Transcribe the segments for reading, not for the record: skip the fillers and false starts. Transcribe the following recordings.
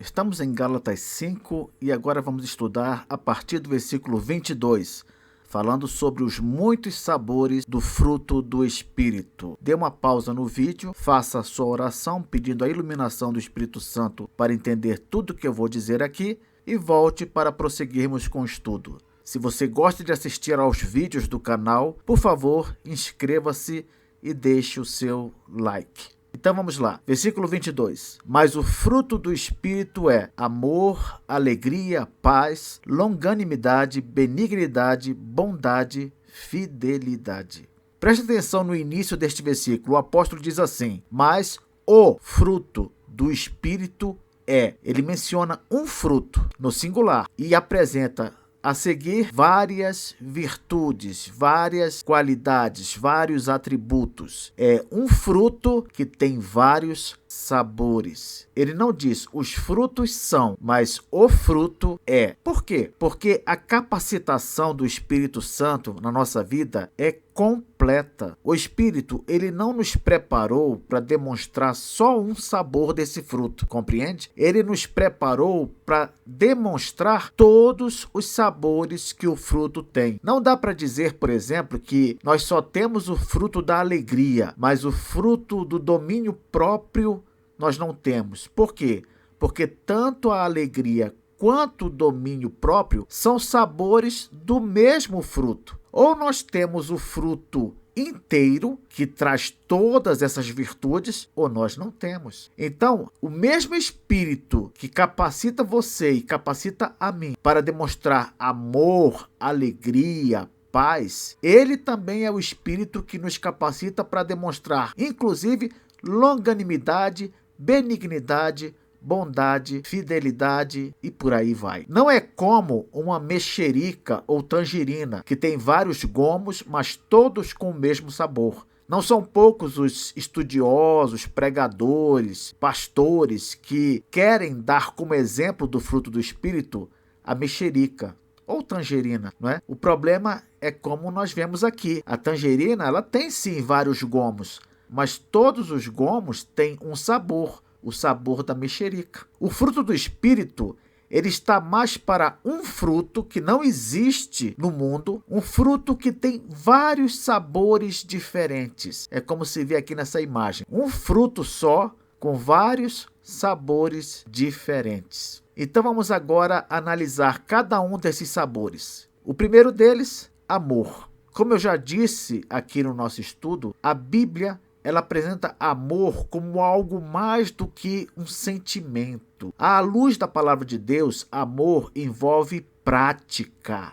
Estamos em Gálatas 5 e agora vamos estudar a partir do versículo 22, falando sobre os muitos sabores do fruto do Espírito. Dê uma pausa no vídeo, faça a sua oração pedindo a iluminação do Espírito Santo para entender tudo o que eu vou dizer aqui e volte para prosseguirmos com o estudo. Se você gosta de assistir aos vídeos do canal, por favor, inscreva-se e deixe o seu like. Então vamos lá, versículo 22. Mas o fruto do Espírito é amor, alegria, paz, longanimidade, benignidade, bondade, fidelidade. Preste atenção no início deste versículo, o apóstolo diz assim: mas o fruto do Espírito é. Ele menciona um fruto no singular e apresenta a seguir várias virtudes, várias qualidades, vários atributos. É um fruto que tem vários sabores. Ele não diz os frutos são, mas o fruto é. Por quê? Porque a capacitação do Espírito Santo na nossa vida é completa. O Espírito, ele não nos preparou para demonstrar só um sabor desse fruto, compreende? Ele nos preparou para demonstrar todos os sabores que o fruto tem. Não dá para dizer, por exemplo, que nós só temos o fruto da alegria, mas o fruto do domínio próprio nós não temos. Por quê? Porque tanto a alegria quanto o domínio próprio são sabores do mesmo fruto. Ou nós temos o fruto inteiro, que traz todas essas virtudes, ou nós não temos. Então, o mesmo Espírito que capacita você e capacita a mim para demonstrar amor, alegria, paz, ele também é o Espírito que nos capacita para demonstrar, inclusive, longanimidade, benignidade, bondade, fidelidade e por aí vai. Não é como uma mexerica ou tangerina, que tem vários gomos, mas todos com o mesmo sabor. Não são poucos os estudiosos, pregadores, pastores que querem dar como exemplo do fruto do Espírito a mexerica ou tangerina, não é? O problema é como nós vemos aqui. A tangerina, ela tem sim vários gomos, mas todos os gomos têm um sabor, o sabor da mexerica. O fruto do Espírito, ele está mais para um fruto que não existe no mundo, um fruto que tem vários sabores diferentes. É como se vê aqui nessa imagem. Um fruto só, com vários sabores diferentes. Então vamos agora analisar cada um desses sabores. O primeiro deles, amor. Como eu já disse aqui no nosso estudo, a Bíblia ela apresenta amor como algo mais do que um sentimento. À luz da palavra de Deus, amor envolve prática.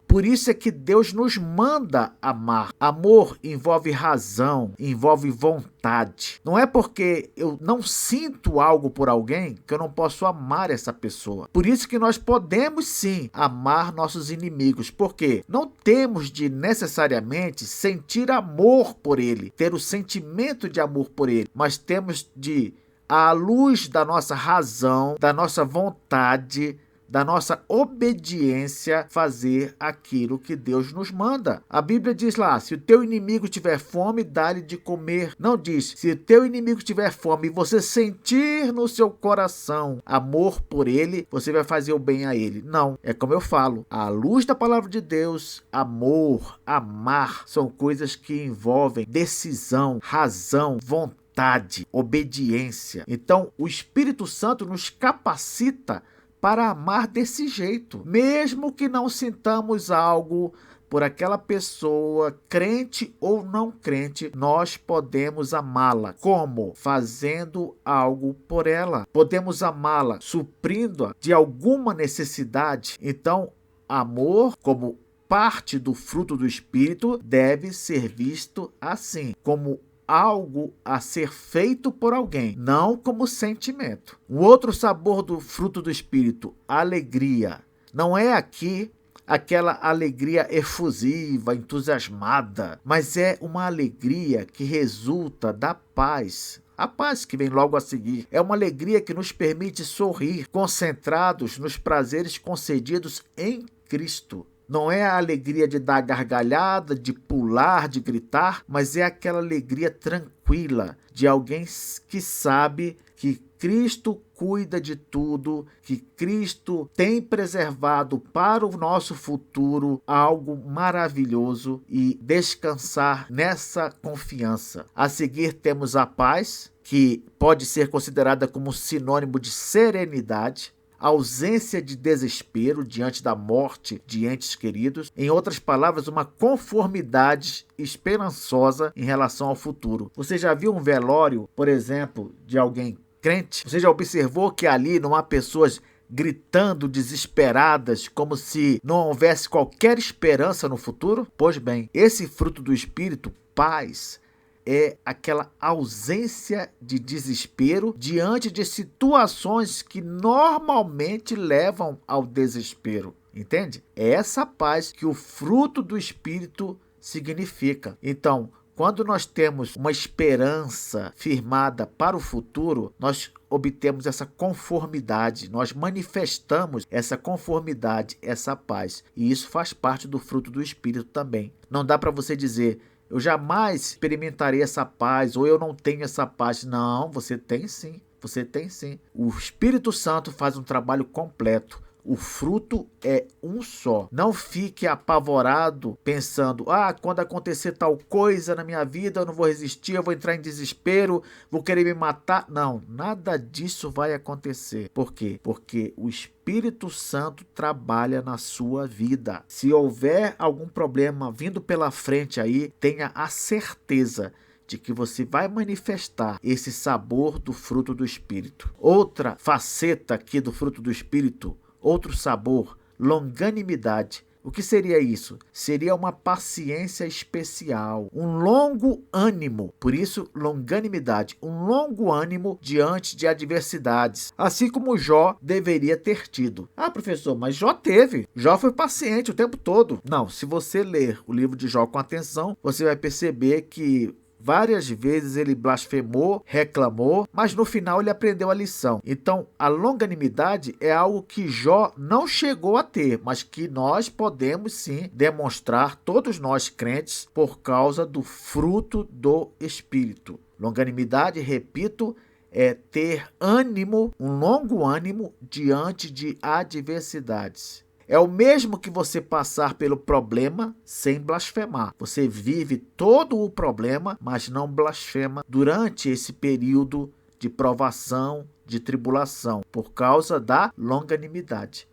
Por isso é que Deus nos manda amar. Amor envolve razão, envolve vontade. Não é porque eu não sinto algo por alguém que eu não posso amar essa pessoa. Por isso que nós podemos sim amar nossos inimigos, porque não temos de necessariamente sentir amor por ele, ter o sentimento de amor por ele, mas temos de, à luz da nossa razão, da nossa vontade, da nossa obediência, fazer aquilo que Deus nos manda. A Bíblia diz lá, se o teu inimigo tiver fome, dá-lhe de comer. Não diz, se o teu inimigo tiver fome e você sentir no seu coração amor por ele, você vai fazer o bem a ele. Não, é como eu falo, à luz da palavra de Deus, amor, amar, são coisas que envolvem decisão, razão, vontade, obediência. Então, o Espírito Santo nos capacita para amar desse jeito, mesmo que não sintamos algo por aquela pessoa, crente ou não crente, nós podemos amá-la. Como? Fazendo algo por ela. Podemos amá-la suprindo-a de alguma necessidade. Então, amor, como parte do fruto do Espírito, deve ser visto assim, como algo a ser feito por alguém, não como sentimento. Um outro sabor do fruto do Espírito, alegria. Não é aqui aquela alegria efusiva, entusiasmada, mas é uma alegria que resulta da paz. A paz que vem logo a seguir é uma alegria que nos permite sorrir, concentrados nos prazeres concedidos em Cristo. Não é a alegria de dar gargalhada, de pular, de gritar, mas é aquela alegria tranquila de alguém que sabe que Cristo cuida de tudo, que Cristo tem preservado para o nosso futuro algo maravilhoso e descansar nessa confiança. A seguir temos a paz, que pode ser considerada como sinônimo de serenidade, ausência de desespero diante da morte de entes queridos, em outras palavras, uma conformidade esperançosa em relação ao futuro. Você já viu um velório, por exemplo, de alguém crente? Você já observou que ali não há pessoas gritando desesperadas, como se não houvesse qualquer esperança no futuro? Pois bem, esse fruto do Espírito, paz, é aquela ausência de desespero diante de situações que normalmente levam ao desespero. Entende? É essa paz que o fruto do Espírito significa. Então, quando nós temos uma esperança firmada para o futuro, nós obtemos essa conformidade, nós manifestamos essa conformidade, essa paz. E isso faz parte do fruto do Espírito também. Não dá para você dizer: eu jamais experimentarei essa paz, ou eu não tenho essa paz. Não, você tem sim, você tem sim. O Espírito Santo faz um trabalho completo. O fruto é um só. Não fique apavorado pensando: quando acontecer tal coisa na minha vida, eu não vou resistir, eu vou entrar em desespero, vou querer me matar. Não, nada disso vai acontecer. Por quê? Porque o Espírito Santo trabalha na sua vida. Se houver algum problema vindo pela frente aí, tenha a certeza de que você vai manifestar esse sabor do fruto do Espírito. Outra faceta aqui do fruto do Espírito, outro sabor, longanimidade. O que seria isso? Seria uma paciência especial, um longo ânimo, por isso longanimidade, um longo ânimo diante de adversidades, assim como Jó deveria ter tido. Professor, mas Jó teve. Jó foi paciente o tempo todo. Não, se você ler o livro de Jó com atenção, você vai perceber que várias vezes ele blasfemou, reclamou, mas no final ele aprendeu a lição. Então, a longanimidade é algo que Jó não chegou a ter, mas que nós podemos sim demonstrar, todos nós crentes, por causa do fruto do Espírito. Longanimidade, repito, é ter ânimo, um longo ânimo diante de adversidades. É o mesmo que você passar pelo problema sem blasfemar. Você vive todo o problema, mas não blasfema durante esse período de provação, de tribulação, por causa da longanimidade.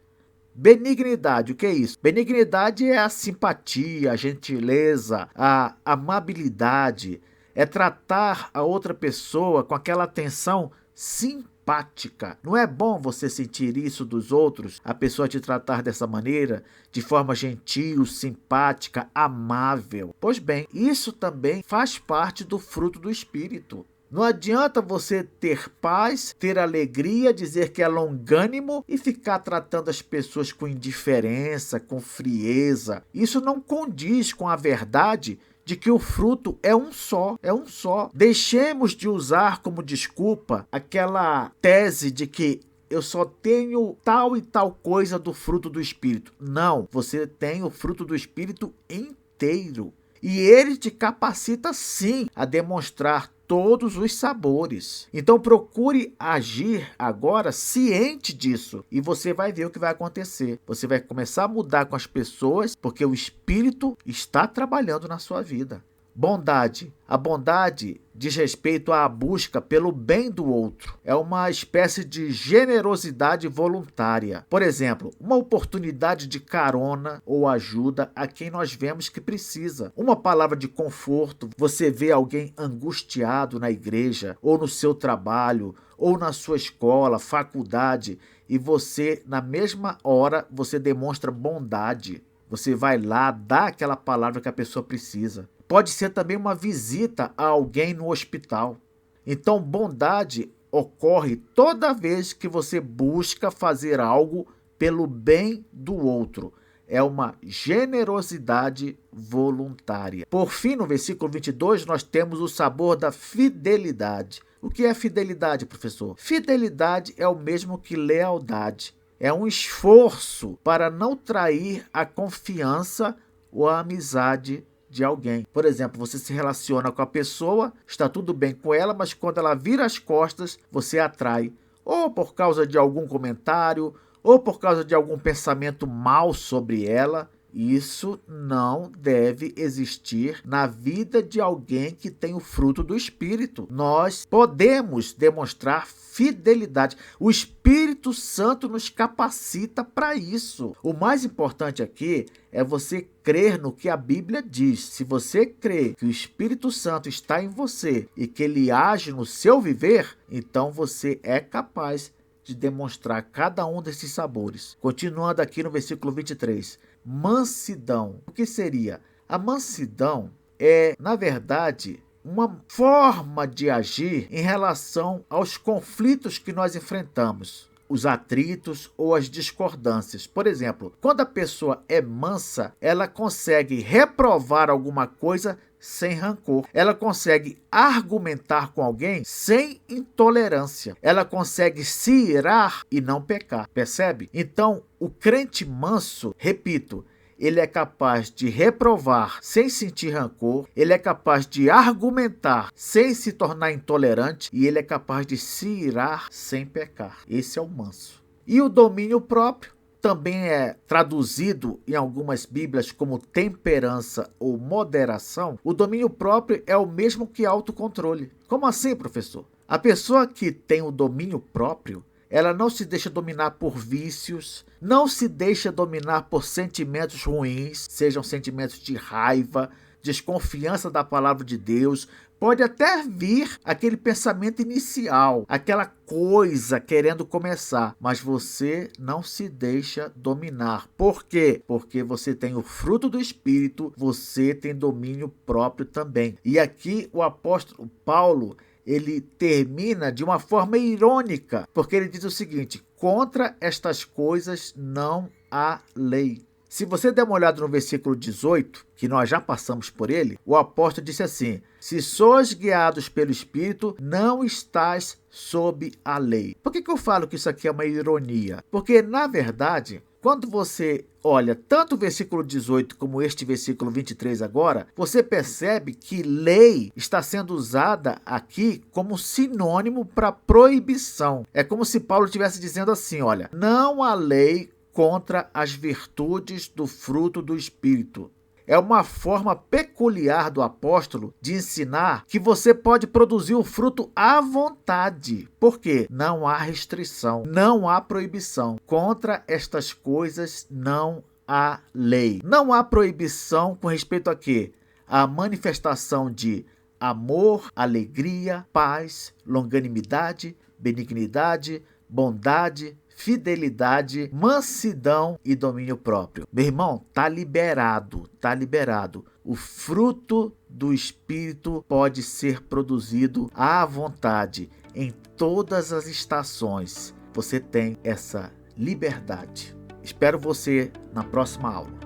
Benignidade, o que é isso? Benignidade é a simpatia, a gentileza, a amabilidade. É tratar a outra pessoa com aquela atenção simpática. Não é bom você sentir isso dos outros? A pessoa te tratar dessa maneira, de forma gentil, simpática, amável. Pois bem, isso também faz parte do fruto do Espírito. Não adianta você ter paz, ter alegria, dizer que é longânimo e ficar tratando as pessoas com indiferença, com frieza. Isso não condiz com a verdade de que o fruto é um só, Deixemos de usar como desculpa aquela tese de que eu só tenho tal e tal coisa do fruto do Espírito. Não, você tem o fruto do Espírito inteiro. E ele te capacita sim a demonstrar todos os sabores. Então procure agir agora ciente disso e você vai ver o que vai acontecer. Você vai começar a mudar com as pessoas porque o Espírito está trabalhando na sua vida. Bondade. A bondade diz respeito à busca pelo bem do outro. É uma espécie de generosidade voluntária. Por exemplo, uma oportunidade de carona ou ajuda a quem nós vemos que precisa. Uma palavra de conforto. Você vê alguém angustiado na igreja, ou no seu trabalho, ou na sua escola, faculdade, e você, na mesma hora, você demonstra bondade. Você vai lá, dá aquela palavra que a pessoa precisa. Pode ser também uma visita a alguém no hospital. Então, bondade ocorre toda vez que você busca fazer algo pelo bem do outro. É uma generosidade voluntária. Por fim, no versículo 22, nós temos o sabor da fidelidade. O que é fidelidade, professor? Fidelidade é o mesmo que lealdade. É um esforço para não trair a confiança ou a amizade de alguém. Por exemplo, você se relaciona com a pessoa, está tudo bem com ela, mas quando ela vira as costas, você a trai. ou por causa de algum comentário, ou por causa de algum pensamento mal sobre ela. Isso não deve existir na vida de alguém que tem o fruto do Espírito. Nós podemos demonstrar fidelidade. O Espírito Santo nos capacita para isso. O mais importante aqui é você crer no que a Bíblia diz. Se você crê que o Espírito Santo está em você e que ele age no seu viver, então você é capaz de demonstrar cada um desses sabores. Continuando aqui no versículo 23. Mansidão. O que seria? A mansidão é, na verdade, uma forma de agir em relação aos conflitos que nós enfrentamos, os atritos ou as discordâncias. Por exemplo, quando a pessoa é mansa, ela consegue reprovar alguma coisa sem rancor. Ela consegue argumentar com alguém sem intolerância. Ela consegue se irar e não pecar. Percebe? Então, o crente manso, repito, ele é capaz de reprovar sem sentir rancor, ele é capaz de argumentar sem se tornar intolerante e ele é capaz de se irar sem pecar. Esse é o manso. E o domínio próprio também é traduzido em algumas Bíblias como temperança ou moderação. O domínio próprio é o mesmo que autocontrole. Como assim, professor? A pessoa que tem o domínio próprio, ela não se deixa dominar por vícios, não se deixa dominar por sentimentos ruins, sejam sentimentos de raiva, desconfiança da palavra de Deus. Pode até vir aquele pensamento inicial, aquela coisa querendo começar, mas você não se deixa dominar. Por quê? Porque você tem o fruto do Espírito, você tem domínio próprio também. E aqui o apóstolo Paulo, ele termina de uma forma irônica, porque ele diz o seguinte: contra estas coisas não há lei. Se você der uma olhada no versículo 18, que nós já passamos por ele, o apóstolo disse assim: se sois guiados pelo Espírito, não estás sob a lei. Por que eu falo que isso aqui é uma ironia? Porque, na verdade, quando você olha tanto o versículo 18 como este versículo 23 agora, você percebe que lei está sendo usada aqui como sinônimo para proibição. É como se Paulo estivesse dizendo assim: olha, não há lei contra as virtudes do fruto do Espírito. É uma forma peculiar do apóstolo de ensinar que você pode produzir o fruto à vontade. Por quê? Não há restrição, não há proibição. Contra estas coisas não há lei. Não há proibição com respeito a quê? A manifestação de amor, alegria, paz, longanimidade, benignidade, bondade, fidelidade, mansidão e domínio próprio. Meu irmão, tá liberado, tá liberado. O fruto do Espírito pode ser produzido à vontade, em todas as estações. Você tem essa liberdade. Espero você na próxima aula.